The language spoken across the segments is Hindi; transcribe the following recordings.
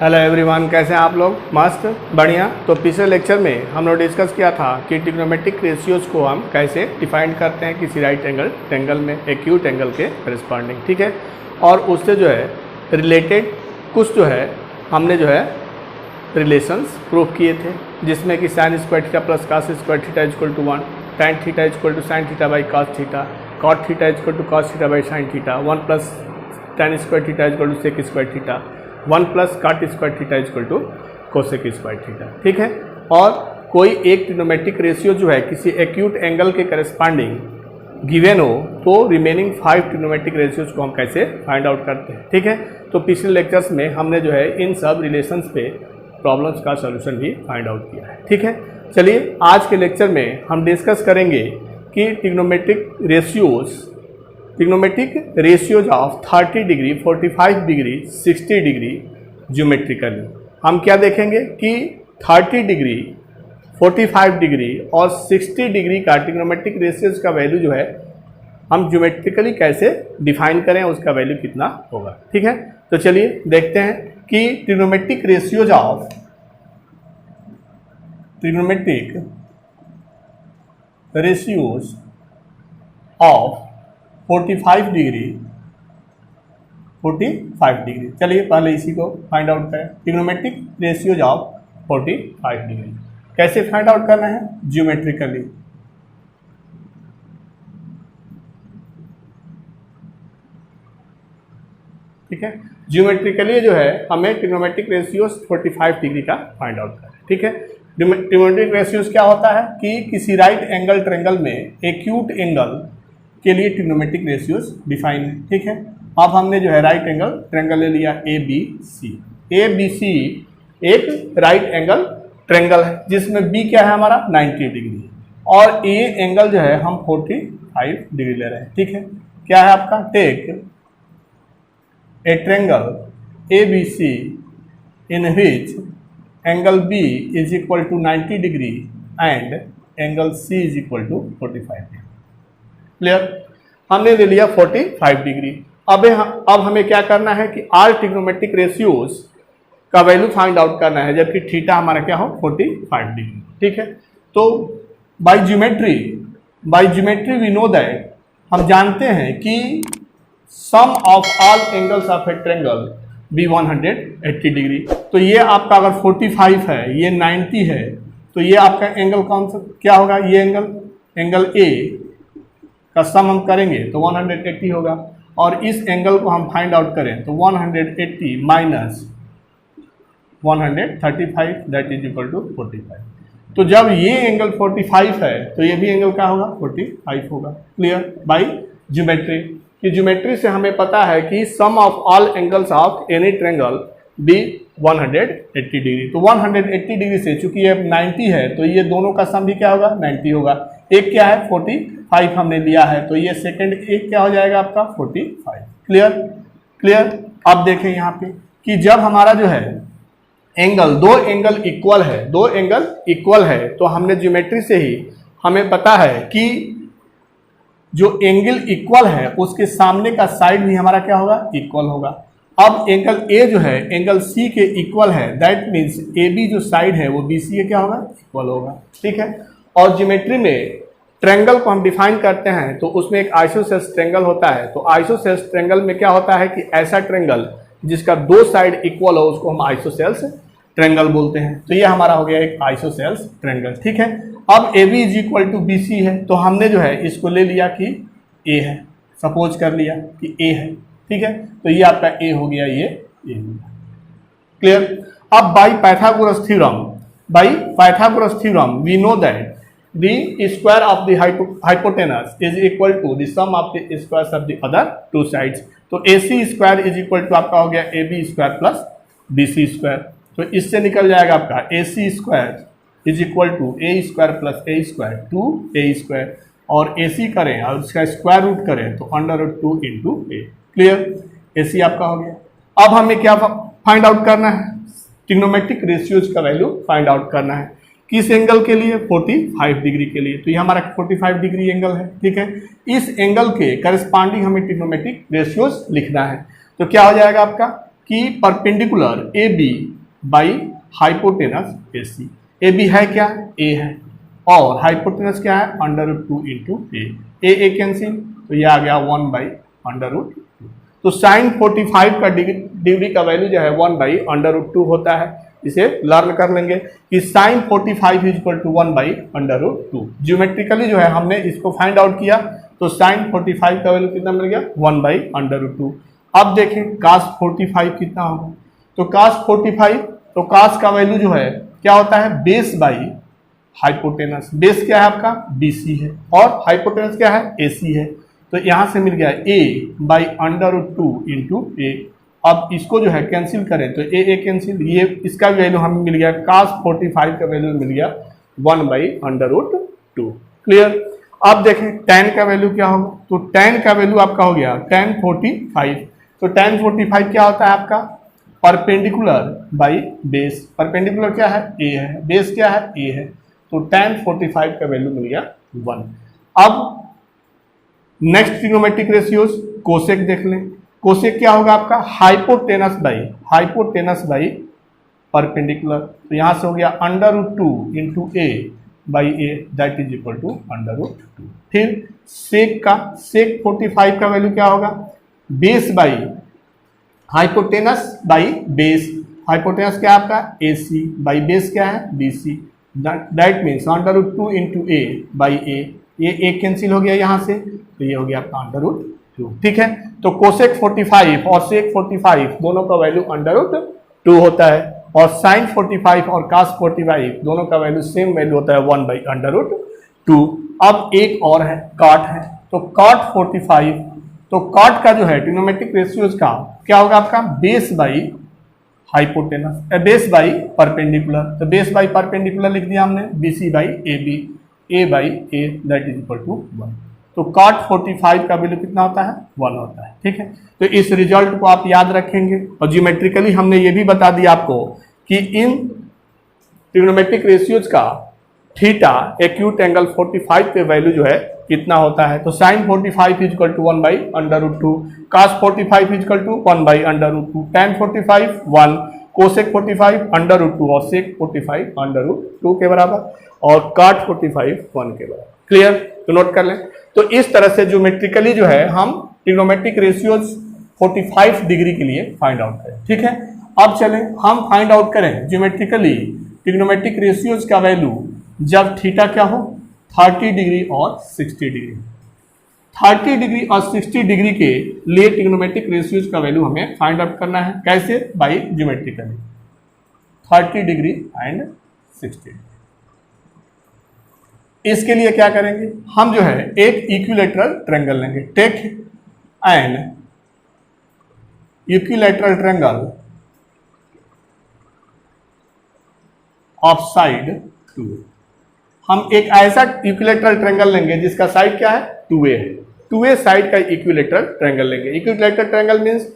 हेलो एवरीवन, कैसे हैं आप लोग? मस्त, बढ़िया। तो पिछले लेक्चर में हम लोग डिस्कस किया था कि ट्रिग्नोमेट्रिक रेशियोज को हम कैसे डिफाइन करते हैं किसी राइट एंगल ट्रायंगल में एक्यूट एंगल के करस्पॉन्डिंग, ठीक है। और उससे जो है रिलेटेड कुछ जो है हमने जो है रिलेशंस प्रूफ किए थे, जिसमें कि sine square theta plus cos square theta equal to 1, tan theta equal to sine theta by cos theta, cot theta equal to cos theta by sine theta, 1 plus tan square theta equal to sec square theta, 1 plus cot square theta equal to cosec square theta, ठीक है। और कोई एक ट्रिग्नोमेट्रिक रेशियो जो है किसी एक्यूट एंगल के करस्पॉन्डिंग गिवन हो तो रिमेनिंग 5 ट्रिग्नोमेट्रिक रेशियोज को हम कैसे फाइंड आउट करते हैं, ठीक है। तो पिछले लेक्चर्स में हमने जो है इन सब रिलेशंस पे प्रॉब्लम्स का सॉल्यूशन भी फाइंड आउट किया है, ठीक है। चलिए आज के लेक्चर में हम डिस्कस करेंगे कि trigonometric ratios of 30 degree, 45 degree, 60 degree geometrically. हम क्या देखेंगे कि 30 डिग्री, 45 डिग्री और 60 डिग्री का ट्रिग्नोमेट्रिक रेशियोज का वैल्यू जो है हम ज्योमेट्रिकली कैसे डिफाइन करें, उसका वैल्यू कितना होगा, ठीक है। तो चलिए देखते हैं कि trigonometric ratios of 45 degree, 45 degree. चलिए पहले इसी को फाइंड आउट करें। ट्रिग्नोमेट्रिक रेशियोज ऑफ 45 डिग्री कैसे फाइंड आउट करना है? ज्योमेट्रिकली। ठीक है, ज्योमेट्रिकली जो है हमें ट्रिग्नोमेट्रिक रेशियोज 45 डिग्री का फाइंड आउट करना है, ठीक है। ट्रिग्नोमेट्रिक रेशियोज क्या होता है कि किसी राइट एंगल ट्रायंगल में एक्यूट एंगल के लिए ट्रिग्नोमेट्रिक रेशियोज डिफाइन है, ठीक है। अब हमने जो है राइट एंगल ट्रायंगल ले लिया ए बी सी एक राइट एंगल ट्रायंगल है जिसमें बी क्या है हमारा 90 डिग्री और ए एंगल जो है हम 45 डिग्री ले रहे हैं, ठीक है। क्या है आपका? Take a triangle A B C in which angle B is equal to 90 degree and angle C is equal to 45 degree. Clear? हमने ले लिया 45 डिग्री। अब हमें क्या करना है कि आर ट्रिग्नोमेट्रिक रेशियोज का वैल्यू फाइंड आउट करना है, जबकि थीटा हमारा क्या हो 45 डिग्री, ठीक है। तो by geometry we know that, हम जानते हैं कि sum of all angles of a triangle be 180 degree. तो ये आपका अगर 45 है, ये 90 है, तो ये आपका एंगल कौन सा क्या होगा? ये एंगल ए का सम हम करेंगे तो 180 होगा, और इस एंगल को हम फाइंड आउट करें तो 180 minus 135 that is equal to 45। तो जब ये एंगल 45 है तो ये भी एंगल क्या होगा? 45 होगा। क्लियर? By geometry. कि ज्योमेट्री से हमें पता है कि sum of all angles of any triangle be 180 degree. तो 180 डिग्री से चूंकि ये 90 है तो ये दोनों का सम भी क्या होगा? 90 होगा। एक क्या है? 45 हमने लिया है, तो ये सेकंड एक क्या हो जाएगा आपका? 45। क्लियर? अब देखें यहाँ पे कि जब हमारा जो है दो एंगल इक्वल है तो हमने ज्योमेट्री से ही हमें पता है कि जो एंगल इक्वल है उसके सामने का साइड भी हमारा क्या होगा? इक्वल होगा। अब एंगल ए जो है एंगल सी के इक्वल है, दैट मीन्स ए बी जो साइड है वो बी सी के क्या होगा? इक्वल होगा, ठीक है। और ज्योमेट्री में ट्रायंगल को हम डिफाइन करते हैं तो उसमें एक आइसोसेल्स ट्रायंगल होता है। तो आइसोसेल्स ट्रायंगल में क्या होता है कि ऐसा ट्रायंगल जिसका दो साइड इक्वल हो उसको हम आइसोसेल्स ट्रायंगल बोलते हैं। तो ये हमारा हो गया एक आइसोसेल्स ट्रायंगल, ठीक है। अब A B is equal to B C है, तो हमने जो है इसको ले लिया कि ए है, सपोज कर लिया कि ए है, ठीक है। तो ये आपका ए हो गया, ये ए हो गया। क्लियर? अब by Pythagoras theorem we know that the square of the hypotenuse is equal to the sum of the squares of the other two sides। तो AC square is equal to आपका हो गया AB square plus BC square. तो इससे निकल जाएगा आपका AC square is equal to A square plus A square 2A square, और AC करें और उसका स्क्वायर रूट करें तो √2 इंटू A। क्लियर? AC आपका हो गया। अब हमें क्या फाइंड आउट करना है? ट्रिग्नोमेट्रिक रेशियोज का वैल्यू फाइंड आउट करना है। किस एंगल के लिए? 45 डिग्री के लिए। तो ये हमारा 45 डिग्री एंगल है, ठीक है। इस एंगल के करस्पॉन्डिंग हमें ट्रिग्नोमेट्रिक रेशियोज लिखना है। तो क्या हो जाएगा आपका कि perpendicular A B by hypotenuse A C. A B है क्या, ए है, और हाइपोटेनस क्या है, √2 इंटू ए कैंसिल, तो ये आ गया 1/√2। तो साइन 45 का डिग्री का वैल्यू जो है 1/√2 होता है। इसे लर्न कर लेंगे कि sine 45 is equal to 1/√2। Geometrically जो है हमने इसको फाइंड आउट किया, तो साइन 45 का वैल्यू कितना मिल गया, 1/√2। अब देखें कास 45 कितना होगा, तो कास 45, तो कास का वैल्यू जो है क्या होता है, बेस बाई हाइपोटेनस। बेस क्या है आपका, BC है, और हाइपोटेनस क्या है, AC है। तो यहां से मिल गया A/√2 इंटू ए। अब इसको जो है कैंसिल करें तो ए कैंसिल, ये इसका वैल्यू हमें मिल गया, कास 45 का वैल्यू मिल गया 1/√2। क्लियर। अब देखें tan का वैल्यू क्या होगा, तो tan का वैल्यू आपका हो गया tan 45। तो tan 45 क्या होता है आपका, परपेंडिकुलर बाई बेस। परपेंडिकुलर क्या है, A है, बेस क्या है, A है, तो tan 45 का वैल्यू मिल गया 1। अब नेक्स्ट ट्रिग्नोमेट्रिक रेशियोज कोसेक देख लें। कोसेक क्या होगा आपका, हाइपोटेनस बाई परपेंडिकुलर। तो यहां से हो गया √2 into A by A, that is equal to √2। फिर सेक 45 का वैल्यू क्या होगा, base by hypotenuse by base. Hypotenuse क्या है आपका, AC बाई बेस क्या है, BC। That means √2 into A by A, ये एक कैंसिल हो गया यहाँ से, तो ये हो गया आपका √2। ठीक है, तो कोसेक 45 और सेक 45 दोनों का वैल्यू √2 होता है, और साइन 45 और कास 45 दोनों का वैल्यू सेम वैल्यू होता है 1/√2। अब एक और है, काट है, तो काट 45, तो काट का जो है ट्रिग्नोमेट्रिक रेशियोज का क्या होगा आपका, base by hypotenuse, base by perpendicular. तो बेस बाई परपेंडिकुलर लिख दिया हमने, BC by AB, A by A, that is equal to 1। तो cot 45 का वैल्यू कितना होता है, 1 होता है। ठीक है, तो इस रिजल्ट को आप याद रखेंगे। और ज्योमेट्रिकली हमने ये भी बता दिया आपको कि इन ट्रिग्नोमेट्रिक रेशियोज का थीटा एक्यूट एंगल 45 पे वैल्यू जो है कितना होता है, तो sine 45 is equal to 1/√2, cos 45 is equal to 1/√2, tan 45 1, cosec 45 √2 और सेक 45 √2 के बराबर, और काट 45 1 के बराबर। क्लियर, तो नोट कर लें। तो इस तरह से ज्योमेट्रिकली जो है हम ट्रिग्नोमेट्रिक रेशियोज 45 डिग्री के लिए फाइंड आउट करें। ठीक है, अब चलें हम फाइंड आउट करें ज्योमेट्रिकली ट्रिग्नोमेट्रिक रेशियोज का वैल्यू जब थीटा क्या हो, 30 डिग्री और 60 डिग्री। 30 डिग्री और 60 डिग्री के लिए ट्रिग्नोमेट्रिक रेशियोज का वैल्यू हमें फाइंड आउट करना है। कैसे, बाई ज्योमेट्रिकली 30 डिग्री एंड 60। इसके लिए क्या करेंगे, हम जो है एक इक्विलैटरल ट्रायंगल लेंगे। Take an equilateral triangle of side 2। हम एक ऐसा इक्विलैटरल ट्रायंगल लेंगे जिसका साइड क्या है, 2a है। 2a साइड का इक्विलैटरल ट्रायंगल लेंगे। इक्विलैटरल ट्रायंगल मींस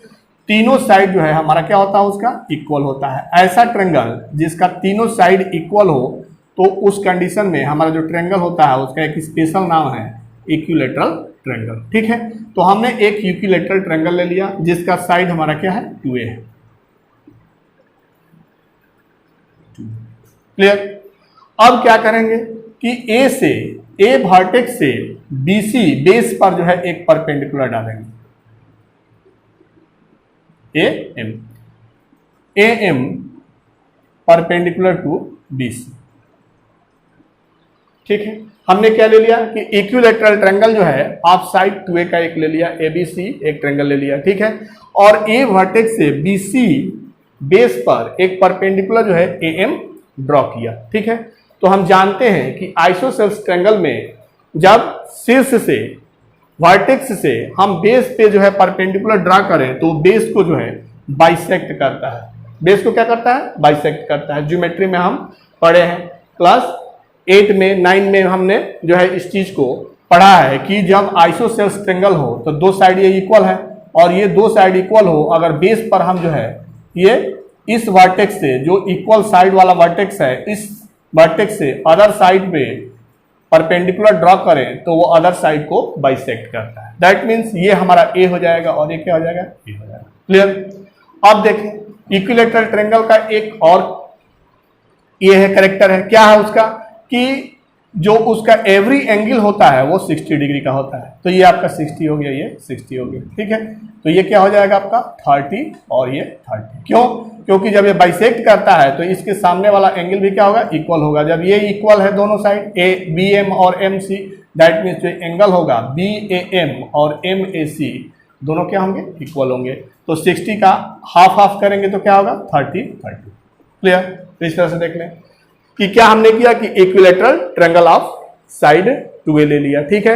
तीनों साइड जो है हमारा क्या होता है, उसका इक्वल होता है। ऐसा ट्रायंगल जिसका तीनों साइड इक्वल हो, तो उस कंडीशन में हमारा जो ट्रायंगल होता है उसका एक स्पेशल नाम है इक्विलैटरल ट्रायंगल। ठीक है, तो हमने एक इक्विलैटरल ट्रायंगल ले लिया जिसका साइड हमारा क्या है, 2a है। क्लियर। अब क्या करेंगे कि ए वर्टेक्स से BC बेस पर जो है एक परपेंडिकुलर डालेंगे, AM परपेंडिकुलर टू BC। ठीक है, हमने क्या ले लिया कि इक्विलैटरल ट्रायंगल जो है आप साइड 2a का एक ले लिया, ABC एक ट्रायंगल ले लिया। ठीक है, और A वर्टेक्स से BC बेस पर एक परपेंडिकुलर जो है AM ड्रॉ किया। ठीक है, तो हम जानते हैं कि आइसोसेल्स ट्रायंगल में जब शीर्ष से वर्टेक्स से हम बेस पे जो है परपेंडिकुलर ड्रा करें तो बेस को जो है बाइसेक्ट करता है। बेस को क्या करता है, बाइसेक्ट करता है। ज्योमेट्री में हम पढ़े हैं, क्लास 8 में 9 में हमने जो है इस चीज को पढ़ा है कि जब आइसोसेल्स ट्रायंगल हो तो दो साइड ये इक्वल है, और ये दो साइड इक्वल हो, अगर बेस पर हम जो है ये इस वर्टेक्स से जो इक्वल साइड वाला वर्टेक्स है, इस वर्टेक्स से अदर साइड पे परपेंडिकुलर ड्रॉ करें तो वो अदर साइड को बाइसेक्ट करता है। दैट मीन्स ये हमारा ए हो जाएगा और ये क्या हो जाएगा, ए हो जाएगा। क्लियर। अब देखें इक्विलैटरल ट्रायंगल का एक और ये है कैरेक्टर है, क्या है उसका कि जो उसका एवरी एंगल होता है वो 60 डिग्री का होता है। तो ये आपका 60 हो गया, ये 60 हो गया, ठीक है। तो ये क्या हो जाएगा आपका 30 और ये 30। क्यों? क्योंकि जब ये बाइसेक्ट करता है तो इसके सामने वाला एंगल भी क्या होगा, इक्वल होगा। जब ये इक्वल है दोनों साइड ए बी एम और एम सी, दैट मीन्स जो एंगल होगा बी ए एम और एम ए सी दोनों क्या होंगे, इक्वल होंगे। तो 60 का हाफ हाफ करेंगे तो क्या होगा 30 30। क्लियर? तो इस तरह से देख लें कि क्या हमने किया कि equilateral triangle of side 2A ले लिया, ठीक है।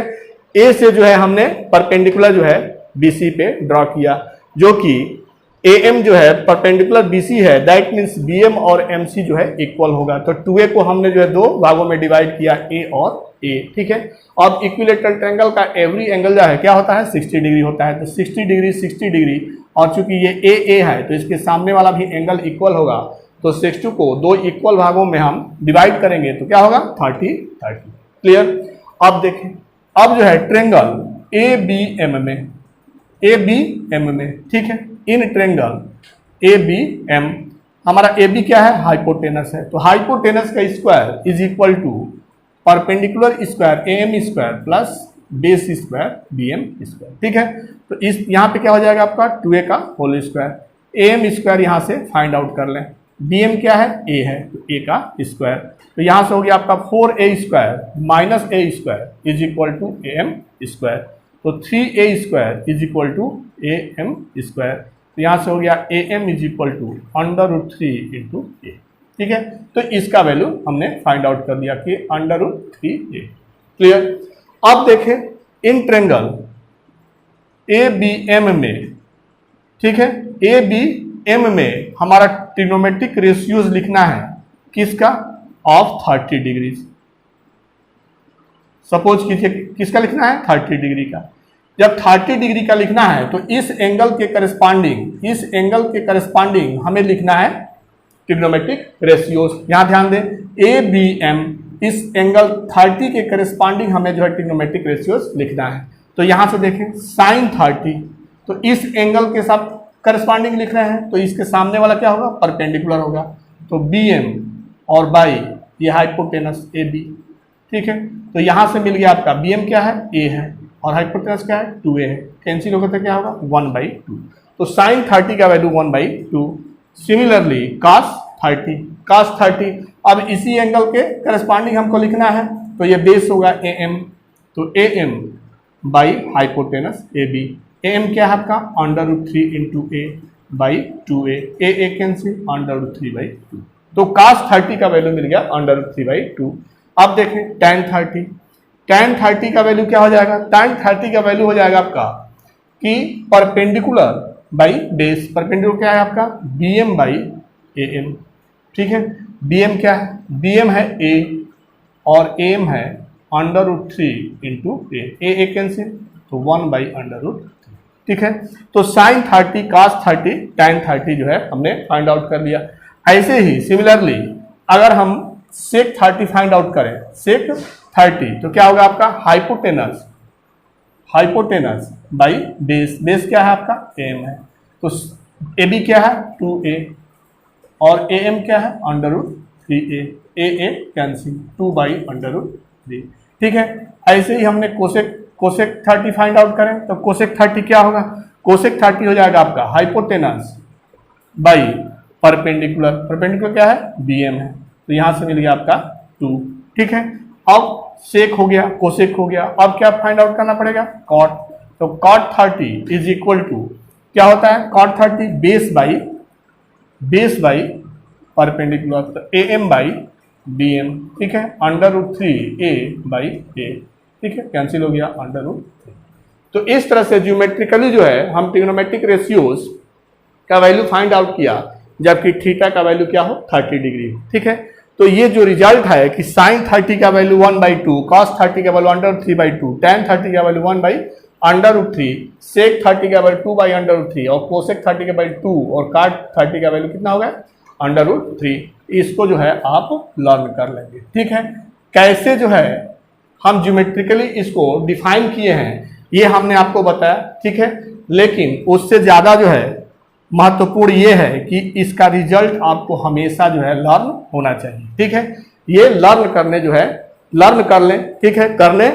ए से जो है हमने परपेंडिकुलर जो है BC पे ड्रॉ किया, जो कि AM जो है परपेंडिकुलर BC है, दैट मीन्स BM और MC जो है इक्वल होगा। तो 2A को हमने जो है दो भागों में डिवाइड किया, A और A, ठीक है। अब इक्विलैटरल ट्रायंगल का एवरी एंगल जो है क्या होता है 60 डिग्री होता है। तो 60 डिग्री 60 डिग्री, और चूंकि ये AA है तो इसके सामने वाला भी एंगल इक्वल होगा। तो 60 को दो इक्वल भागों में हम डिवाइड करेंगे तो क्या होगा 30 30। क्लियर? अब देखें, अब जो है ट्रायंगल ABM में, ठीक है, इन ट्रायंगल ABM हमारा AB क्या है, हाइपोटेनस है। तो हाइपोटेनस का square is equal to perpendicular square AM square plus base square BM square, ठीक है। तो इस यहाँ पे क्या हो जाएगा आपका 2A का होल स्क्वायर, AM स्क्वायर यहाँ से फाइंड आउट कर लें, BM क्या है A है तो A का स्क्वायर। तो यहाँ से हो गया आपका 4A square minus A square is equal to AM square. तो 3A square is equal to AM square. तो यहाँ से हो गया AM is equal to √3 into A, ठीक है। तो इसका वैल्यू हमने फाइंड आउट कर दिया कि √3A। क्लियर? अब देखें इन ट्रायंगल ABM में, ठीक है, ABM में हमारा ट्रिग्नोमेट्रिक रेशियोज लिखना है किसका, ऑफ 30 डिग्री। सपोज कीजिए किसका लिखना है 30 डिग्री का। जब 30 डिग्री का लिखना है तो इस एंगल के करस्पॉन्डिंग हमें लिखना है ट्रिग्नोमेट्रिक रेशियोज। यहां ध्यान दें ABM इस एंगल 30 के करस्पॉन्डिंग हमें जो है ट्रिग्नोमेट्रिक रेशियोज लिखना है। तो यहां से देखें sin 30, तो इस एंगल के साथ करस्पॉन्डिंग लिख रहे हैं तो इसके सामने वाला क्या होगा, परपेंडिकुलर होगा। तो BM और बाई ये हाइपोटेनस AB, ठीक है। तो यहां से मिल गया आपका BM क्या है A है और हाइपोटेनस क्या है 2A है, कैंसिल होकर तो क्या होगा 1/2। तो sin 30 का वैल्यू 1/2। सिमिलरली cos 30, अब इसी एंगल के करस्पॉन्डिंग हमको लिखना है तो ये बेस होगा AM, तो AM by hypotenuse AB। AM क्या है आपका √3 into A by 2A, A cancel √3/2। तो cos 30 का वैल्यू मिल गया √3/2। अब देखें tan 30 का वैल्यू क्या हो जाएगा, tan 30 का वैल्यू हो जाएगा आपका कि परपेंडिकुलर बाई बेस। परपेंडिकुलर क्या है आपका BM बाई AM, ठीक है। BM क्या है, BM है A और AM है √3 इंटू A कैंसिल, तो 1/√3, ठीक है। तो sin 30 cos 30 tan 30 जो है हमने फाइंड आउट कर लिया। ऐसे ही सिमिलरली अगर हम sec 30 फाइंड आउट करें, sec 30 तो क्या होगा आपका हाइपोटेनस बाई बेस क्या है आपका AM है। तो AB क्या है 2A और AM क्या है √3A, A कैंसिल 2/√3, ठीक है। ऐसे ही हमने कोसेक 30 फाइंड आउट करें तो कोसेक 30 क्या होगा, कोसेक 30 हो जाएगा आपका हाइपोटेनस बाई परपेंडिकुलर क्या है BM है। तो यहां से मिल गया आपका 2, ठीक है। अब सेक हो गया, कोसेक हो गया, अब क्या फाइंड आउट करना पड़ेगा कॉट। तो कॉट 30 इज इक्वल टू क्या होता है, कॉट 30 बेस बाई परपेंडिकुलर, तो AM बाई BM, ठीक है, √3A बाई A, ठीक है, कैंसिल हो गया √3। तो इस तरह से ज्योमेट्रिकली जो है हम ट्रिग्नोमेट्रिक रेशियोज का वैल्यू फाइंड आउट किया, जबकि थीटा का वैल्यू क्या हो 30 डिग्री हो, ठीक है। तो ये जो रिजल्ट है कि sin 30 का वैल्यू 1/2, cos 30 का वैल्यू √3/2, tan 30 का वैल्यू 1/√3, sec 30 का वैल्यू 2/√3 और cosec 30 का वैल्यू 2 और cot 30 का वैल्यू कितना होगा √3। इसको जो है आप लर्न कर लेंगे, ठीक है। कैसे जो है हम ज्योमेट्रिकली इसको डिफाइन किए हैं ये हमने आपको बताया, ठीक है। लेकिन उससे ज़्यादा जो है महत्वपूर्ण ये है कि इसका रिजल्ट आपको हमेशा जो है लर्न होना चाहिए, ठीक है। ये लर्न करने जो है लर्न कर लें, ठीक है, करने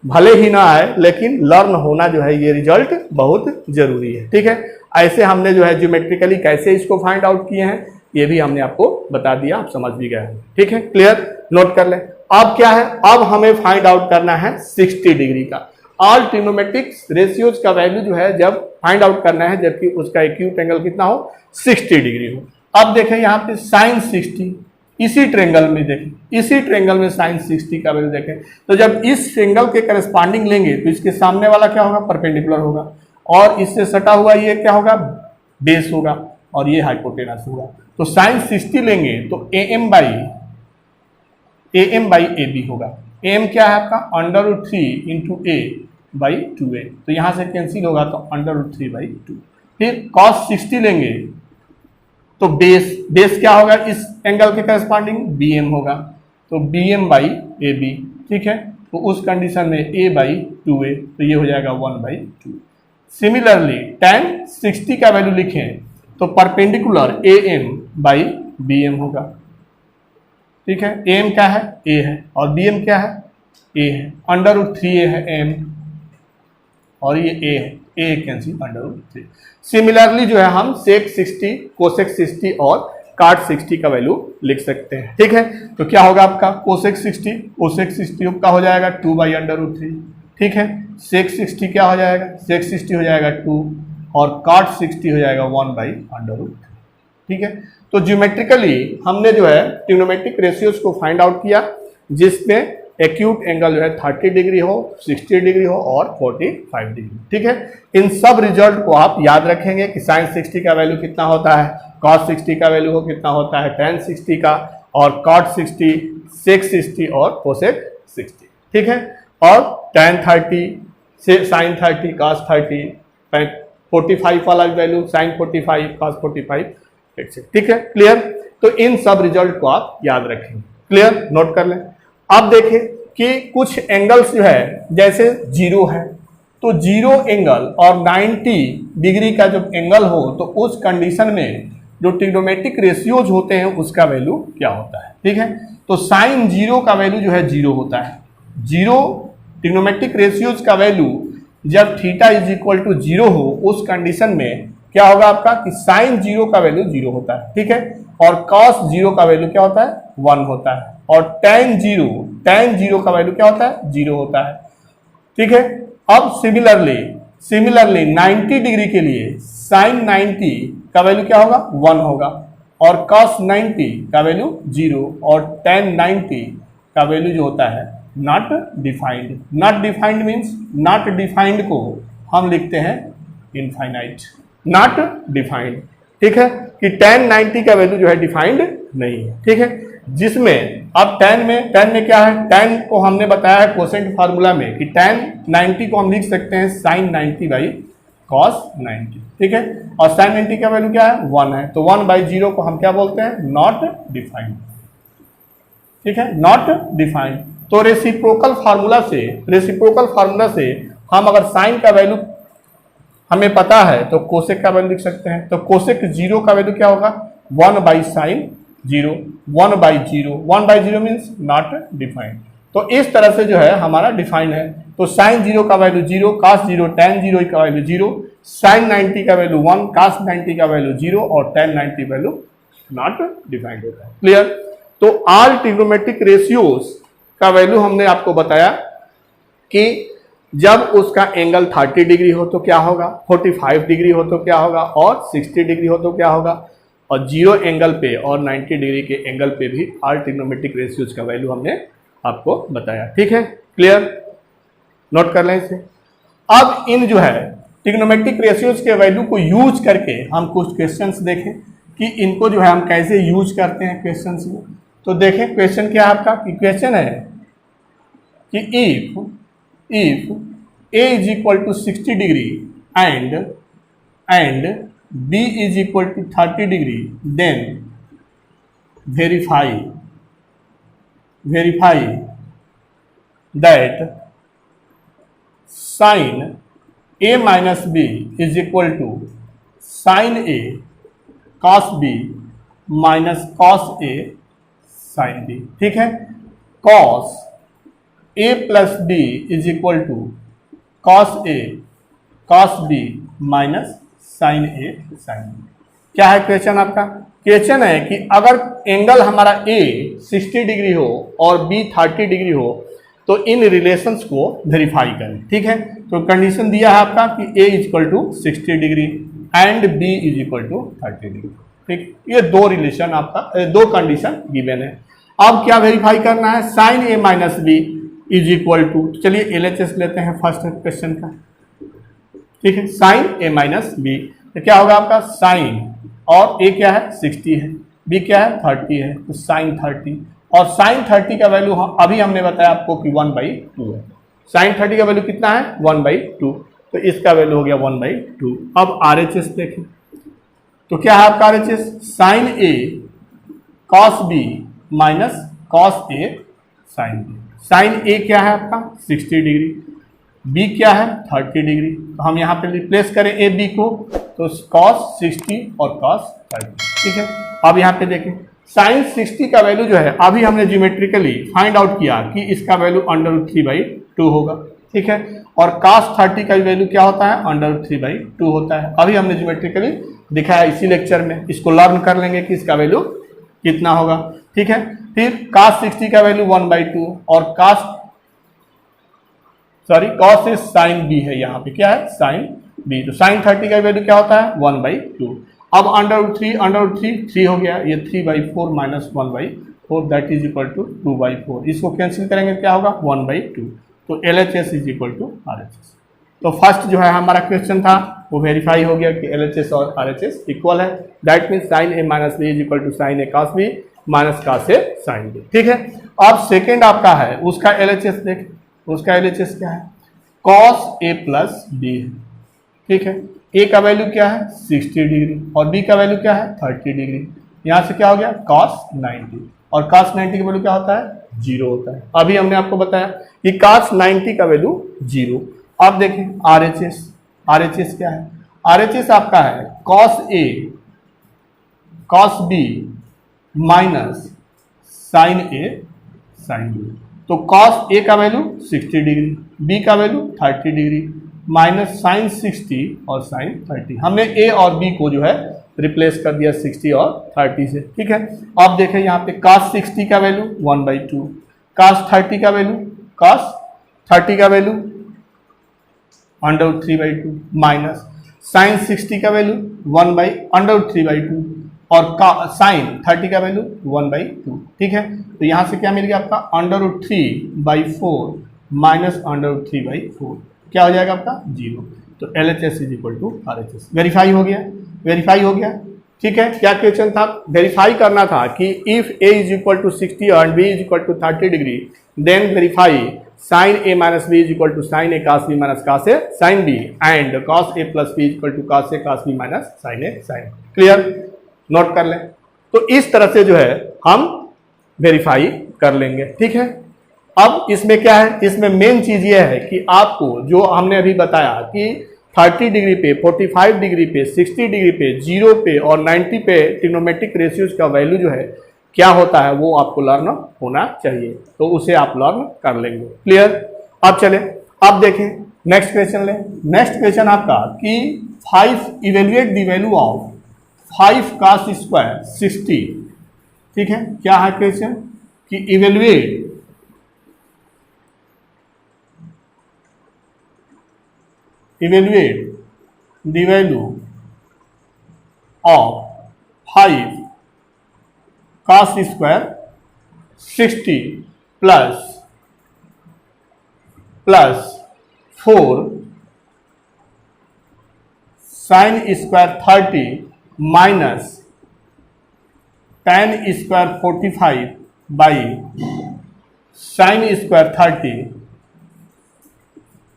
भले ही ना आए लेकिन लर्न होना जो है ये रिजल्ट बहुत जरूरी है, ठीक है। ऐसे हमने जो है ज्योमेट्रिकली कैसे इसको फाइंड आउट किए हैं ये भी हमने आपको बता दिया, आप समझ भी गए हैं, ठीक है, क्लियर, नोट कर लें। अब क्या है, अब हमें फाइंड आउट करना है 60 डिग्री का। ऑल ट्रिग्नोमेट्रिक रेशियोज का वैल्यू जो है जब फाइंड आउट करना है जबकि उसका एक्यूट एंगल कितना हो, 60 डिग्री हो। अब देखें यहाँ पे साइन 60, इसी ट्रेंगल में देखें, इसी ट्रेंगल में साइन 60 का वैल्यू देखें, तो जब इस ट्रेंगल के करस्पॉन्डिंग लेंगे तो इसके सामने वाला क्या होगा, परपेंडिकुलर होगा, और इससे सटा हुआ ये क्या होगा, बेस होगा, और ये हाइपोटेनस होगा। तो साइन 60 लेंगे तो am बाई ए बी होगा। am क्या है आपका, √3 इंटू ए बाई 2a, तो यहां से कैंसिल होगा तो √3 बाई 2। फिर cos 60 लेंगे तो बेस क्या होगा, इस एंगल के करस्पॉन्डिंग bm होगा, तो bm बाई ए बी, ठीक है। तो उस कंडीशन में a बाई 2a, तो ये हो जाएगा 1 बाई 2। सिमिलरली tan 60 का वैल्यू लिखें तो परपेंडिकुलर am बाई bm होगा, ठीक है। am क्या है, a है, और bm क्या है, a है, √3a है m, और ये a है, a कैंसिल √3। सिमिलरली जो है हम sec 60, cosec 60 और cot 60 का वैल्यू लिख सकते हैं, ठीक है। तो क्या होगा आपका cosec 60 का हो जाएगा 2 बाई √3, ठीक है। sec 60 क्या हो जाएगा, sec 60 हो जाएगा 2, और cot 60 हो जाएगा 1 बाई √3, ठीक है। तो ज्योमेट्रिकली हमने जो है ट्रिग्नोमेट्रिक रेशियोज को फाइंड आउट किया जिसमें एक्यूट एंगल जो है 30 डिग्री हो, 60 डिग्री हो और 45 डिग्री, ठीक है। इन सब रिजल्ट को आप याद रखेंगे कि साइन 60 का वैल्यू कितना होता है, cos 60 का वैल्यू हो कितना होता है, tan 60 का, और cot 60, sec 60 और cosec 60, ठीक है। और tan 30, sin 30, cos 30, 45 वाला वैल्यू, sin 45, cos 45, ठीक है, क्लियर। तो इन सब रिजल्ट को आप याद रखेंगे, क्लियर, नोट कर लें। अब देखें कि कुछ एंगल्स जो है जैसे 0 है, तो 0 एंगल और 90 डिग्री का जब एंगल हो तो उस कंडीशन में जो ट्रिग्नोमेट्रिक रेशियोज होते हैं उसका वैल्यू क्या होता है, ठीक है। तो साइन 0 का वैल्यू जो है 0 होता है, 0 ट्रिग्नोमेट्रिक रेशियोज का वैल्यू जब थीटा इज इक्वल टू 0 हो उस कंडीशन में क्या होगा आपका कि साइन 0 का वैल्यू 0 होता है, ठीक है। और cos 0 का वैल्यू क्या होता है, 1 होता है, और tan 0 का वैल्यू क्या होता है, 0 होता है, ठीक है। अब सिमिलरली 90 डिग्री के लिए साइन 90 का वैल्यू क्या होगा, 1 होगा, और cos 90 का वैल्यू 0, और tan 90 का वैल्यू जो होता है not defined. Not defined means not defined को हम लिखते हैं इनफाइनाइट, नॉट डिफाइंड, ठीक है, कि tan 90 का वैल्यू जो है डिफाइंड नहीं है, ठीक है। जिसमें अब tan में क्या है, tan को हमने बताया है कोसेंट फार्मूला में कि tan 90 को हम लिख सकते हैं sin 90 बाई cos 90, ठीक है। और sin 90 का वैल्यू क्या है, 1 है, तो 1 बाई 0 को हम क्या बोलते हैं, नॉट डिफाइंड, ठीक है, नॉट डिफाइंड। तो रेसिप्रोकल फार्मूला से हम अगर साइन का वैल्यू हमें पता है तो कोसेक का वैल्यू लिख सकते हैं। तो कोसेक 0 का वैल्यू क्या होगा, 1 by sine 0, 1 by 0 means not defined. तो इस तरह से जो है हमारा डिफाइंड है। तो साइन 0 का वैल्यू 0, cos 0, tan 0 का वैल्यू 0, साइन 90 का वैल्यू 1, cos 90 का वैल्यू 0, और tan 90 वैल्यू नॉट डिफाइंड होता है, क्लियर। तो ऑल ट्रिग्नोमेट्रिक रेशियोज का वैल्यू हमने आपको बताया कि जब उसका एंगल 30 डिग्री हो तो क्या होगा, 45 डिग्री हो तो क्या होगा, और 60 डिग्री हो तो क्या होगा, और 0 एंगल पे और 90 डिग्री के एंगल पे भी ऑल ट्रिग्नोमेट्रिक रेशियोज का वैल्यू हमने आपको बताया, ठीक है, क्लियर, नोट कर लें इसे। अब इन जो है ट्रिग्नोमेट्रिक रेशियोज के वैल्यू को यूज करके हम कुछ क्वेश्चंस देखें कि इनको जो है हम कैसे यूज करते हैं क्वेश्चंस में। तो देखें क्वेश्चन क्या है आपका, कि क्वेश्चन है कि if a is equal to 60 degree and b is equal to 30 degree, then verify that sin a minus b is equal to sine A cos B minus cos A sine B. ठीक है, cos A plus B is equal to cos A cos B minus sine A sine B. क्या है क्वेश्चन आपका? क्वेश्चन है कि अगर एंगल हमारा ए 60 डिग्री हो और बी 30 डिग्री हो तो इन रिलेशंस को वेरीफाई करें। ठीक है, तो कंडीशन दिया है आपका कि A is equal to 60 degree and B is equal to 30 degree. ठीक, ये दो रिलेशन आपका, दो कंडीशन गिवन है। अब क्या वेरीफाई करना है? Sine A minus B is equal to, चलिए LHS लेते हैं फर्स्ट क्वेश्चन का। ठीक है, साइन ए माइनस बी, तो क्या होगा आपका? साइन और ए क्या है? 60 है, बी क्या है? 30 है, तो साइन 30, और साइन 30 का वैल्यू अभी हमने बताया आपको कि 1/2 है। साइन 30 का वैल्यू कितना है? 1/2, तो इसका वैल्यू हो गया 1/2। अब RHS देखें तो क्या है आपका RHS? Sign A cos B minus cos A sine B. Sign ए क्या है आपका? 60 डिग्री, बी क्या है? 30 डिग्री, तो हम यहाँ पे रिप्लेस करें ए बी को, तो cos 60 और cos 30। ठीक है, अब यहाँ पे देखें साइन 60 का वैल्यू जो है अभी हमने ज्योमेट्रिकली फाइंड आउट किया कि इसका वैल्यू √3/2 होगा। ठीक है, और cos 30 का वैल्यू क्या होता है? √3/2 होता है। अभी हमने ज्योमेट्रिकली दिखाया इसी लेक्चर में, इसको लर्न कर लेंगे कि इसका वैल्यू कितना होगा। ठीक है, फिर cos 60 का वैल्यू 1/2 और cos इज साइन बी है, यहाँ पे क्या है? साइन बी, तो साइन 30 का वैल्यू क्या होता है? 1/2। अब √3 3 हो गया, ये 3/4 minus 1/4 that is equal to 2/4। इसको कैंसिल करेंगे क्या होगा? 1/2, तो LHS is equal to RHS। तो फर्स्ट जो है हमारा क्वेश्चन था वो वेरीफाई हो गया कि LHS और RHS इक्वल है। That means sine A minus B is equal to sine A cos B minus cos A sine B. ठीक है, अब सेकेंड आपका है उसका LHS देख, उसका LHS क्या है? कॉस ए प्लस बी है। ठीक है, ए का वैल्यू क्या है? 60 डिग्री और बी का वैल्यू क्या है? 30 डिग्री। यहाँ से क्या हो गया? cos 90, और cos 90 का वैल्यू क्या होता है? 0 होता है। अभी हमने आपको बताया कि cos 90 का वैल्यू 0। अब देखें RHS क्या है? RHS आपका है cos A cos B minus sine A sine B। तो cos A का वैल्यू 60 डिग्री, B का वैल्यू 30 डिग्री माइनस साइन 60 और साइन 30। हमने A और B को जो है रिप्लेस कर दिया 60 और 30 से। ठीक है, अब देखें यहाँ पे cos 60 का वैल्यू 1/2, cos 30 का वैल्यू √3/2 माइनस साइन 60 का वैल्यू √3/2 और साइन 30 का वैल्यू 1/2। ठीक है, तो यहाँ से क्या मिल गया आपका? √3/4 माइनस √3/4, क्या हो जाएगा आपका? 0। तो LHS is equal to RHS। Verify हो गया। ठीक है, क्या क्वेश्चन था? वेरीफाई करना था कि if A is equal to 60 और B is equal to 30 degree then verify sine A minus B is equal to sine A cos B minus cos A sine B and cos A plus B is equal to cos A cos B minus sine A sine. Clear? Note कर लें। तो इस तरह से जो है हम वेरीफाई कर लेंगे। ठीक है, अब इसमें क्या है? इसमें मेन चीज ये है कि आपको जो हमने अभी बताया कि 30 डिग्री पे, 45 डिग्री पे, 60 डिग्री पे, 0 पे और 90 पे ट्रिग्नोमेट्रिक रेशियोज का वैल्यू जो है क्या होता है वो आपको लर्न होना चाहिए, तो उसे आप लर्न कर लेंगे। क्लियर? अब चले, अब देखें नेक्स्ट क्वेश्चन लें। नेक्स्ट क्वेश्चन आपका कि 5 evaluate the value of 5 cos square 60। ठीक है, क्या है क्वेश्चन? कि evaluate the value of 5 cos square 60 plus 4 sin square 30 minus tan square 45 by sin square 30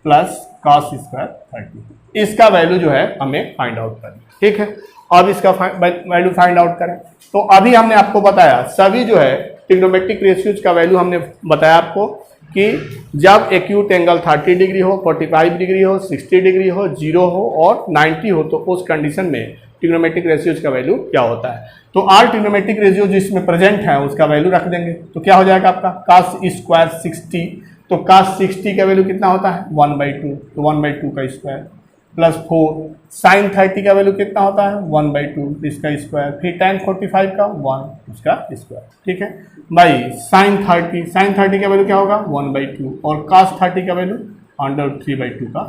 plus cos square 30, इसका वैल्यू जो है हमें फाइंड आउट करना। ठीक है, अब इसका वैल्यू फाइंड आउट करें तो अभी हमने आपको बताया सभी जो है ट्रिग्नोमेट्रिक रेशियोज का वैल्यू हमने बताया आपको कि जब एक्यूट एंगल 30 डिग्री हो, 45 डिग्री हो, 60 डिग्री हो, 0 हो और 90 हो, तो उस कंडीशन में ट्रिग्नोमेट्रिक रेशियोज का वैल्यू क्या होता है। तो आर ट्रिग्नोमेट्रिक रेशियो जिसमें प्रेजेंट है उसका वैल्यू रख देंगे, तो क्या हो जाएगा आपका cos स्क्वायर 60, तो cos 60 का वैल्यू कितना होता है 1/2, तो 1/2 का स्क्वायर प्लस 4, sin 30 का वैल्यू कितना होता है 1/2 इसका स्क्वायर, फिर tan 45 का 1 उसका स्क्वायर, ठीक है भाई। sin 30 का वैल्यू क्या होगा 1/2 और cos 30 का वैल्यू √3/2 का,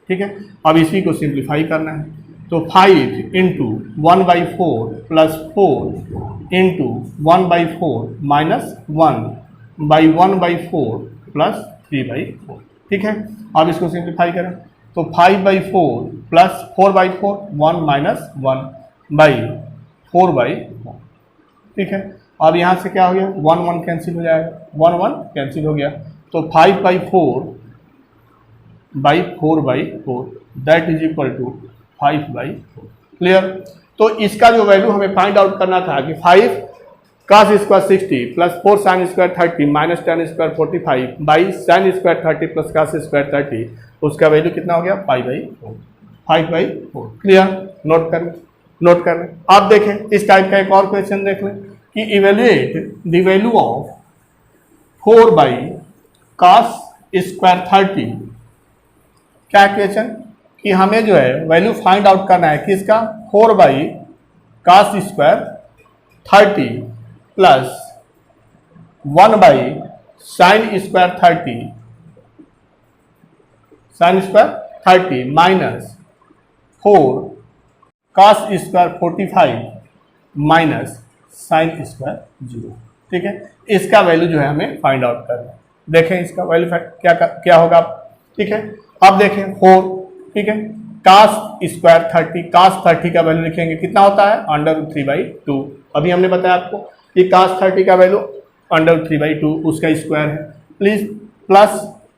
ठीक है। अब इसी को सिंप्लीफाई करना है, तो 5 into 1/4 plus 4 into 1/4 minus 1/1/4 plus 3/4, ठीक है। अब इसको सिंप्लीफाई करें, तो 5/4 प्लस 4/4 1 माइनस 1/4/4, ठीक है। अब यहाँ से क्या हो गया 1 कैंसिल हो जाएगा, 1 कैंसिल हो गया, तो 5/4/4 that is equal to 5/4, clear. तो इसका जो वैल्यू हमें फाइंड आउट करना था कि 5 cos square 60 plus 4 sin square 30 minus tan square 45 by sin square 30 plus cos square 30, उसका वैल्यू कितना हो गया 5/4, क्लियर। नोट कर लें। आप देखें इस टाइप का एक और क्वेश्चन देख लें कि evaluate the value of 4/cos square 30। क्या क्वेश्चन कि हमें जो है वैल्यू फाइंड आउट करना है किसका 4/cos square 30 plus 1/sin square 30 minus 4 cos square 45 minus sin square 0, ठीक है। इसका वैल्यू जो है हमें फाइंड आउट करना है। देखें इसका वैल्यू क्या होगा, ठीक है। अब देखें 4, ठीक है, cos स्क्वायर 30 का वैल्यू लिखेंगे कितना होता है √3/2। अभी हमने बताया आपको कि cos 30 का वैल्यू √3/2 उसका स्क्वायर है, प्लीज प्लस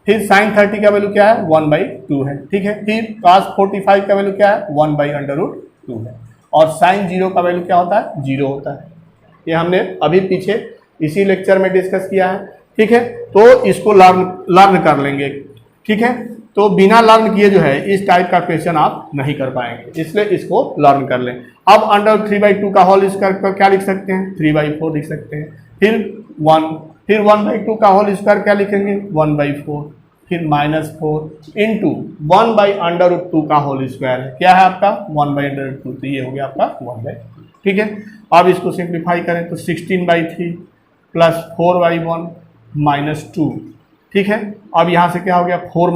फिर sin 30 का वैल्यू क्या है 1/2 है, ठीक है। फिर cos 45 का वैल्यू क्या है 1/√2 है और sin 0 का वैल्यू क्या होता है 0 होता है। ये हमने अभी पीछे इसी लेक्चर में डिस्कस किया है, ठीक है। तो इसको लर्न कर लेंगे, ठीक है। तो बिना लर्न किए जो है इस टाइप का क्वेश्चन आप नहीं कर पाएंगे, इसलिए इसको लर्न कर लें। अब √3/2 का होल स्क्वायर क्या लिख सकते हैं 3/4 लिख सकते हैं, फिर 1/2 का होल स्क्वायर क्या लिखेंगे 1/4, फिर -4 इंटू 1/√2 का होल स्क्वायर है क्या है आपका 1/√2, तो ये हो गया आपका 1/2, ठीक है। अब इसको सिंप्लीफाई करें तो 16/3 प्लस 4/1 -2, ठीक है। अब यहाँ से क्या हो गया 4 -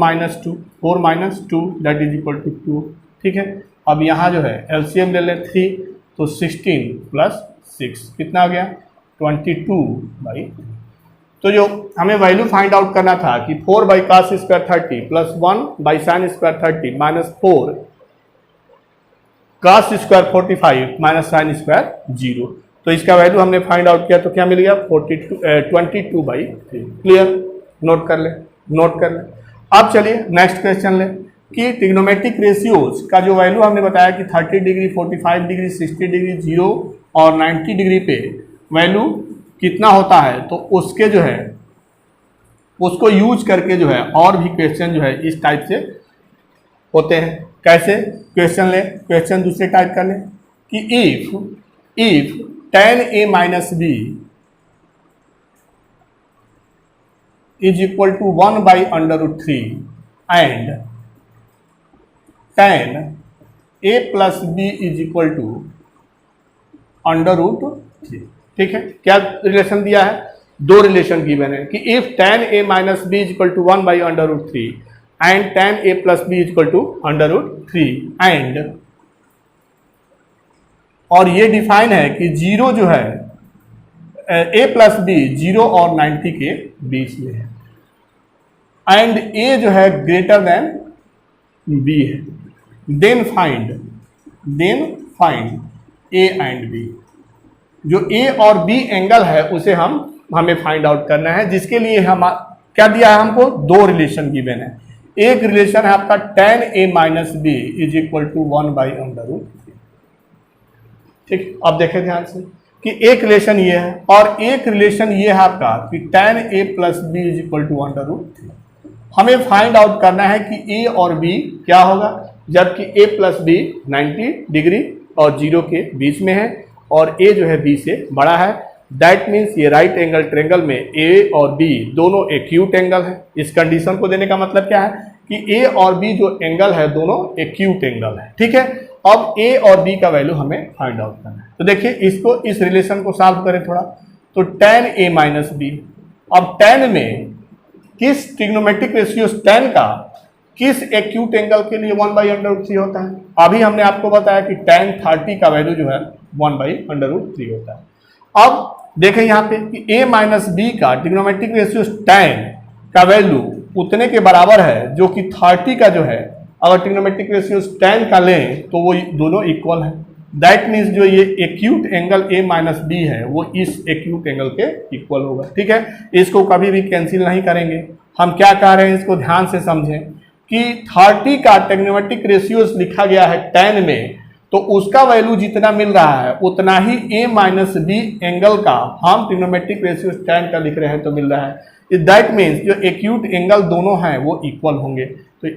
2 दैट इज इक्वल टू 2, ठीक है। अब यहाँ जो है एलसीएम ले लें 3, तो 16 प्लस 6 कितना हो गया 22/3। तो जो हमें वैल्यू फाइंड आउट करना था कि 4/cos square 30 plus 1/sin square 30 minus 4 cos square 45 minus sin square 0, तो इसका वैल्यू हमने फाइंड आउट किया तो क्या मिल गया 22/3, क्लियर। नोट कर ले। अब चलिए नेक्स्ट क्वेश्चन लें कि ट्रिग्नोमेट्रिक रेशियोज का जो वैल्यू हमने बताया कि 30 डिग्री 45 डिग्री 60 डिग्री 0 और 90 डिग्री पे वैल्यू कितना होता है, तो उसके जो है उसको यूज करके जो है और भी क्वेश्चन जो है इस टाइप से होते हैं। कैसे क्वेश्चन दूसरे टाइप कर लें कि if tan a minus b is equal to 1/√3 and tan a plus b is equal to √3, ठीक है। क्या रिलेशन दिया है, दो रिलेशन गिवन है कि if tan a minus b is equal to 1/√3 and tan a plus b is equal to √3 and, और ये डिफाइन है कि 0 जो है a प्लस बी 0 और 90 के बीच में है एंड a जो है ग्रेटर देन b है, then find a and b। जो a और b एंगल है उसे हमें फाइंड आउट करना है, जिसके लिए हम क्या दिया है हमको दो रिलेशन गिवन है। एक रिलेशन है आपका tan a minus b is equal to 1/√3, ठीक। अब देखें ध्यान से कि एक रिलेशन ये है और एक रिलेशन ये है आपका कि tan a plus B is equal to √3। हमें फाइंड आउट करना है कि a और b क्या होगा, जबकि a प्लस बी 90 डिग्री और 0 के बीच में है और a जो है b से बड़ा है। दैट मीन्स ये राइट एंगल ट्रेंगल में a और b दोनों एक्यूट एंगल है। इस कंडीशन को देने का मतलब क्या है कि a और b जो एंगल है दोनों एक्यूट एंगल है। ठीक है, अब a और b का वैल्यू हमें फाइंड आउट करना है। तो देखिए इसको, इस रिलेशन को सॉल्व करें थोड़ा, तो tan a माइनस बी। अब tan में किस ट्रिग्नोमेट्रिक रेशियो tan का किस एक्यूट एंगल के लिए 1/√3 होता है। अभी हमने आपको बताया कि tan 30 का वैल्यू जो है 1/√3 होता है। अब देखें यहाँ पे कि a माइनस बी का ट्रिग्नोमेट्रिक रेशियो tan का वैल्यू उतने के बराबर है जो कि 30 का जो है, अगर ट्रिग्नोमेट्रिक रेशियो tan का लें तो वो दोनों इक्वल है। दैट मीन्स जो ये acute angle a minus B है वो इस एक्यूट एंगल के इक्वल होगा। ठीक है, इसको कभी भी कैंसिल नहीं करेंगे। हम क्या कह रहे हैं इसको ध्यान से समझें कि 30 का ट्रिग्नोमेट्रिक रेशियोज लिखा गया है tan में, तो उसका वैल्यू जितना मिल रहा है उतना ही a माइनस बी एंगल का हम ट्रिग्नोमेट्रिक रेशियो tan का लिख रहे हैं तो मिल रहा है। दैट मीन्स जो एक्यूट एंगल दोनों हैं वो इक्वल होंगे। तो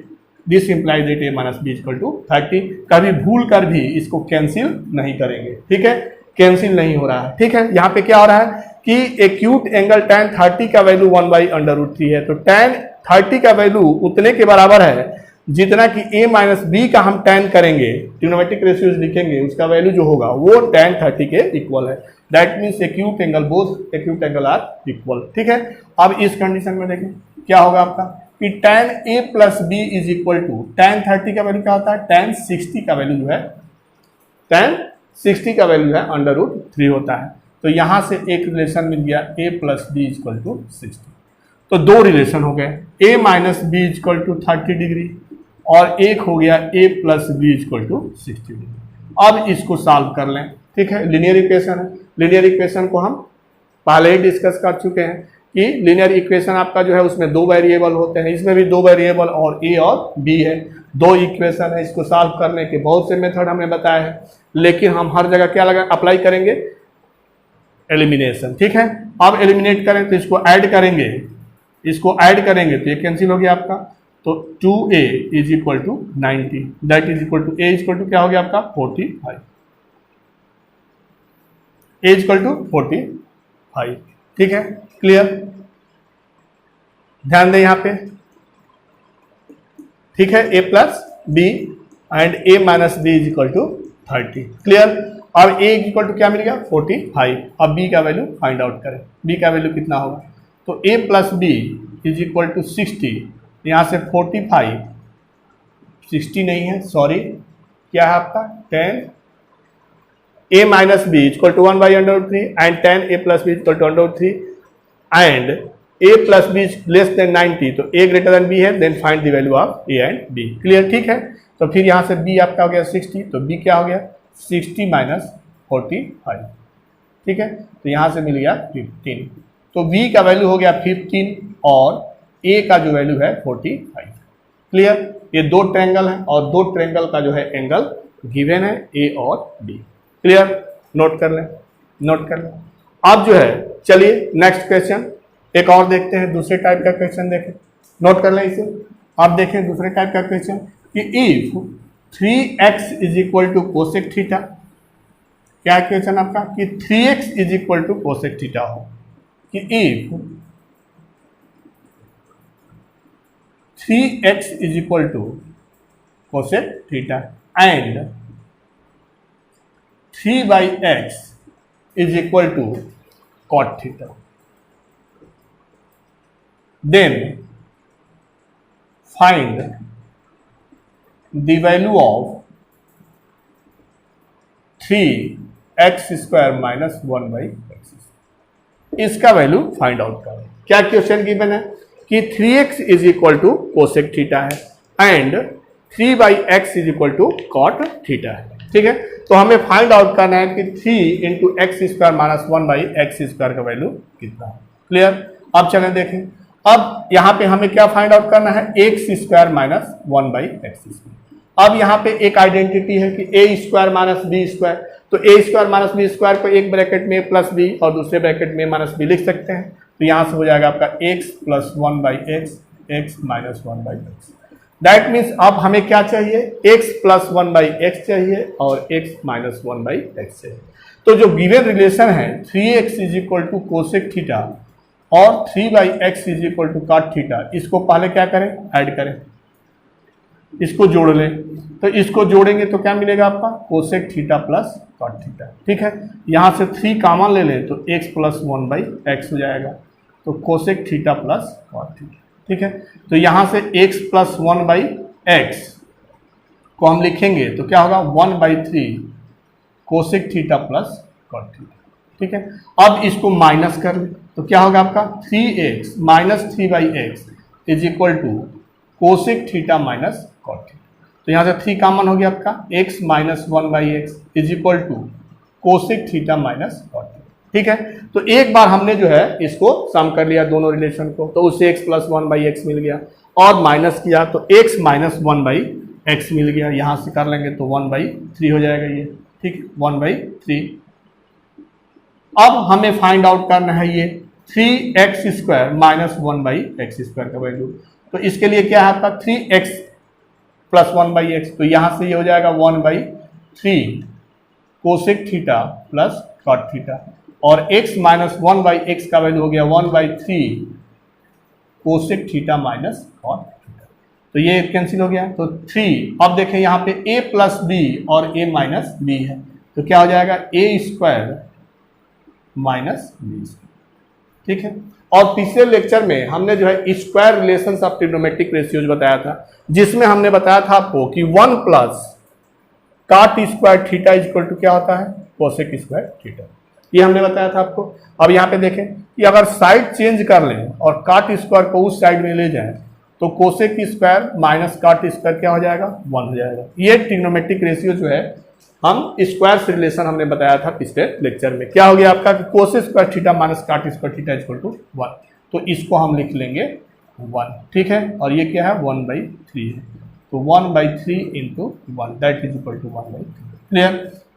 this implies that a minus B equal to 30। कभी भूल कर भी इसको कैंसिल नहीं करेंगे। ठीक है, कैंसिल नहीं हो रहा है। ठीक है, यहाँ पे क्या हो रहा है कि एक्यूट एंगल tan 30 का वैल्यू 1/√3 है, तो tan 30 का वैल्यू उतने के बराबर है जितना कि a माइनस बी का हम tan करेंगे, ट्रिग्नोमेट्रिक रेशियोज लिखेंगे, उसका वैल्यू जो होगा वो tan 30 के इक्वल है। That means acute angle, both acute angle are equal. ठीक है, अब इस कंडीशन में देखें क्या होगा आपका कि tan a plus B is equal to tan 30 का वैल्यू क्या होता है, tan 60 का वैल्यू जो है, tan 60 का वैल्यू है √3 होता है। तो यहां से एक रिलेशन मिल गया a plus B equal to 60। तो दो रिलेशन हो गए, a minus B equal to 30 degree और एक हो गया a plus B equal to 60 degree. अब इसको सॉल्व कर लें। ठीक है, लीनियर इक्वेशन है। लीनियर इक्वेशन को हम पहले ही डिस्कस कर चुके हैं कि लीनियर इक्वेशन आपका जो है उसमें दो वेरिएबल होते हैं, इसमें भी दो वेरिएबल और a और b है, दो इक्वेशन है। इसको सॉल्व करने के बहुत से मेथड हमने बताए हैं, लेकिन हम हर जगह क्या लगा अप्लाई करेंगे, एलिमिनेशन। ठीक है, अब एलिमिनेट करें तो इसको ऐड करेंगे, इसको ऐड करेंगे तो ये कैंसिल हो गया आपका। तो 2a is equal to 90, that is equal to a equal to क्या हो गया आपका 45, a इक्वल टू 45। ठीक है, क्लियर, ध्यान दें यहाँ पे। ठीक है, a plus B and a minus B is equal to 30। Clear, अब a इक्वल टू क्या मिल गया 45। अब b का वैल्यू फाइंड आउट करें, b का वैल्यू कितना होगा, तो a plus B is equal to 60, यहाँ से 45, 60 नहीं है सॉरी, क्या है आपका 10 a minus B equal to 1/√3 and 10 a plus B equal to √3 and a plus B less than 90, तो a ग्रेटर देन b है, then find the value of a and b। Clear, ठीक है, तो फिर यहाँ से b आपका हो गया 60, तो b क्या हो गया 60 माइनस 45। ठीक है, तो यहाँ से मिल गया 15, तो b का वैल्यू हो गया 15 और a का जो वैल्यू है 45। क्लियर, ये दो ट्रायंगल है और दो ट्रायंगल का जो है एंगल गिवन है a और b। क्लियर, नोट कर लें, नोट कर लें। अब जो है चलिए नेक्स्ट क्वेश्चन एक और देखते हैं, दूसरे टाइप का क्वेश्चन देखें, नोट कर लें इसे। अब देखें दूसरे टाइप का क्वेश्चन कि if 3x is equal to cosec theta, क्या क्वेश्चन आपका कि 3x is equal to cosec theta हो, कि if 3x is equal to cosec theta and 3/x is equal to cot theta, then find the value of 3x square minus 1/x। इसका वैल्यू फाइंड आउट करें। क्या क्वेश्चन गिवन है कि 3x is equal to cosec theta है and 3/x is equal to cot theta है। ठीक है, तो हमें फाइंड आउट करना है कि 3 into x square minus 1/x square का वैल्यू कितना है। क्लियर, अब चलें देखें, अब यहाँ पे हमें क्या फाइंड आउट करना है, x square minus 1/x square. अब यहाँ पे एक आइडेंटिटी है कि ए स्क्वायर माइनस बी स्क्वायर, तो ए स्क्वायर माइनस बी स्क्वायर को एक ब्रैकेट में प्लस बी और दूसरे ब्रैकेट में माइनस बी लिख सकते हैं। तो यहाँ से हो जाएगा आपका x plus 1/x, x minus 1/x। That means अब हमें क्या चाहिए, x प्लस 1/x चाहिए और x माइनस 1/x चाहिए। तो जो गिवन रिलेशन है 3x is equal to cosec theta और 3/x is equal to cot theta, इसको पहले क्या करें, ऐड करें, इसको जोड़ लें। तो इसको जोड़ेंगे तो क्या मिलेगा आपका, cosec theta plus cot theta. ठीक है, यहाँ से 3 कॉमन ले लें तो x प्लस 1/x हो जाएगा, तो cosec theta plus cot theta. ठीक है, तो यहाँ से x प्लस 1/x को हम लिखेंगे तो क्या होगा 1/3 cosec theta plus cot theta. ठीक है, अब इसको माइनस कर लें तो क्या होगा आपका 3x minus 3/x is equal to cosec theta minus cot theta. तो यहाँ से 3 कॉमन हो गया आपका, x minus 1/x is equal to cosec theta minus cot theta. ठीक है, तो एक बार हमने जो है इसको सम कर लिया दोनों रिलेशन को, तो उससे x प्लस 1/x मिल गया और माइनस किया तो x माइनस 1/x मिल गया। यहाँ से कर लेंगे तो 1/3 हो जाएगा ये। ठीक है, 1/3। अब हमें फाइंड आउट करना है ये 3x square minus 1/x square का वैल्यू। तो इसके लिए क्या है आपका 3x प्लस 1/x, तो यहाँ से ये हो जाएगा 1/3 cosec theta plus cot theta और x माइनस 1/x का वैल्यू हो गया 1/3 cosec theta minus cot theta. तो ये कैंसिल हो गया, तो 3। अब देखें यहाँ पे a प्लस बी और a माइनस बी है, तो क्या हो जाएगा a स्क्वायर माइनस बी। ठीक है, और पिछले लेक्चर में हमने जो है square relations of trigonometric ratios बताया था, जिसमें हमने बताया था आपको कि 1 plus cot square theta is equal to क्या होता है, कोसेक स्क्वायर थीटा। ये हमने बताया था आपको। अब यहाँ पे देखें कि अगर साइड चेंज कर लें और कॉट स्क्वायर को उस साइड में ले जाएं तो cosec square minus cot square क्या हो जाएगा, 1 हो जाएगा। ये ट्रिग्नोमेट्रिक रेशियो जो है हम स्क्वायर से रिलेशन हमने बताया था पिछले लेक्चर में। क्या हो गया आपका कि cosec square theta minus cot square theta equal to 1, तो इसको हम लिख लेंगे 1। ठीक है, और ये क्या है 1/3 है, तो 1/3 into 1 that is equal to 1/3। Clear.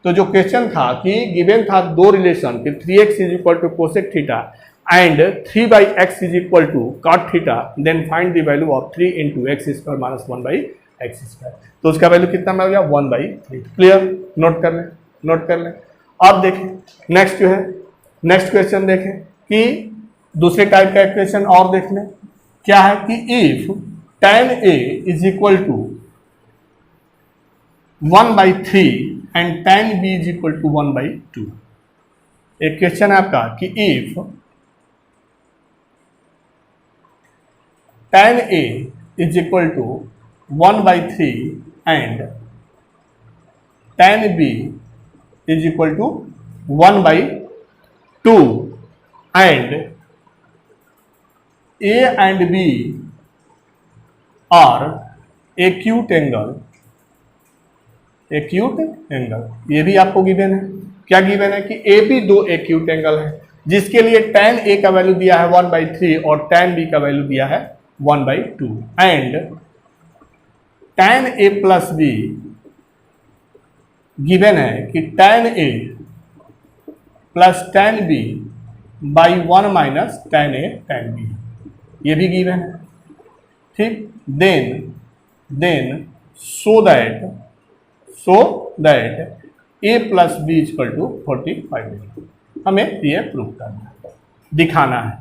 तो जो क्वेश्चन था कि गिवन था दो रिलेशन कि 3x is equal to cosec theta and 3/x is equal to cot theta, then find the value of 3 into x square minus 1/x square. तो उसका वैल्यू कितना मिल गया 1/3। क्लियर, नोट कर लें, नोट कर लें। अब देखें नेक्स्ट जो है, नेक्स्ट क्वेश्चन देखें कि दूसरे टाइप का इक्वेशन और देख लें। क्या है कि if tan a is equal to 1/3 and tan b is equal to 1/2। एक क्वेश्चन है आपका कि if tan a is equal to 1/3 and tan b is equal to 1/2 and a and b are acute angle, acute angle. ये भी आपको गिवन है। क्या गिवन है कि ए बी दो एक्यूट एंगल है, जिसके लिए tan a का वैल्यू दिया है 1/3 और tan b का वैल्यू दिया है 1/2 and tan a plus b given है कि tan a plus tan b by 1 minus tan a tan b, ये भी गिवन है। ठीक, then so that a plus B equal to 45 हमें ये प्रूव करना है, दिखाना है।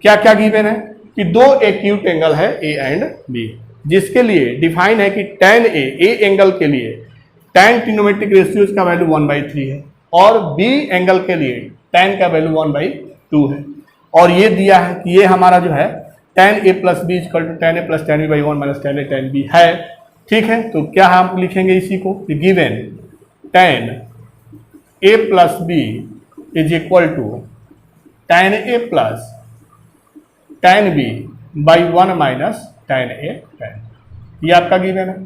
क्या क्या गिवन है कि दो एक्यूट एंगल है a एंड b, जिसके लिए डिफाइन है कि tan a एंगल के लिए tan ट्रिग्नोमेट्रिक रेशियोज का वैल्यू 1/3 है और b एंगल के लिए tan का वैल्यू 1/2 है। और ये दिया है कि ये हमारा जो है tan a plus B equal to tan a plus tan b by 1 minus tan a tan b है। ठीक है, तो क्या हम लिखेंगे इसी को कि given tan a plus B is equal to tan a plus tan b by 1 minus tan a tan, ये आपका गिवन है।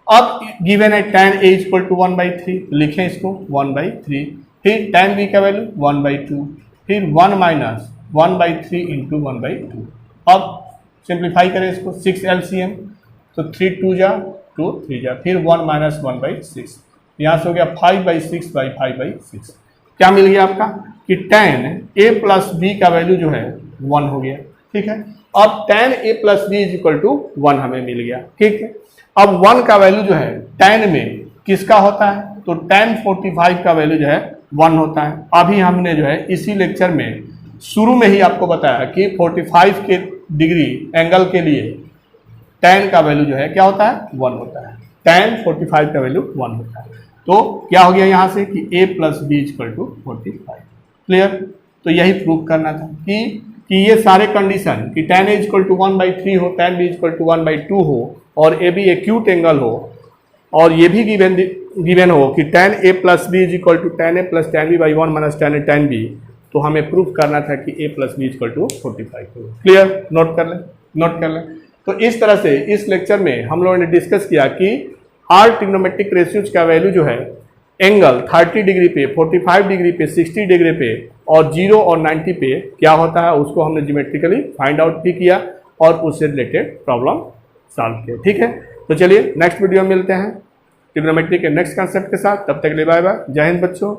अब गिवन है tan a इक्वल टू 1/3, लिखें इसको 1/3, फिर tan b का वैल्यू 1/2, फिर 1 माइनस 1/3 इंटू 1/2। अब सिंप्लीफाई करें इसको, 6 LCM, तो 3 2 जा 2 3 जा, फिर 1 माइनस 1/6, यहाँ से हो गया 5/6/5/6। क्या मिल गया आपका कि tan a प्लस बी का वैल्यू जो है 1 हो गया। ठीक है, अब tan a plus B is equal to 1 हमें मिल गया। ठीक है, अब 1 का वैल्यू जो है tan में किसका होता है, तो tan 45 का वैल्यू जो है 1 होता है। अभी हमने जो है इसी लेक्चर में शुरू में ही आपको बताया कि 45 के डिग्री एंगल के लिए tan का वैल्यू जो है क्या होता है, 1 होता है। tan 45 का वैल्यू 1 होता है। तो क्या हो गया यहाँ से कि a plus B equal to 45। Clear, तो यही प्रूव करना था कि ये सारे कंडीशन कि tan a इक्वल टू 1/3 हो, tan b इक्वल टू 1/2 हो और a भी एक्यूट एंगल हो, और ये भी गिवन हो कि tan a plus B is equal to tan a plus tan b by 1 minus tan a tan b, तो हमें प्रूफ करना था कि a plus B equal to 45 हो। क्लियर, नोट कर लें। तो इस तरह से इस लेक्चर में हम लोगों ने डिस्कस किया कि आर ट्रिग्नोमेट्रिक रेशियोज का वैल्यू जो है एंगल 30 डिग्री पे, 45 डिग्री पे, 60 डिग्री पे और 0 और 90 पे क्या होता है उसको हमने ज्योमेट्रिकली फाइंड आउट भी किया और उससे रिलेटेड प्रॉब्लम सॉल्व किया। ठीक है, तो चलिए नेक्स्ट वीडियो में मिलते हैं ट्रिग्नोमेट्री के नेक्स्ट कंसेप्ट के साथ। तब तक के लिए बाय बाय, जय हिंद बच्चों।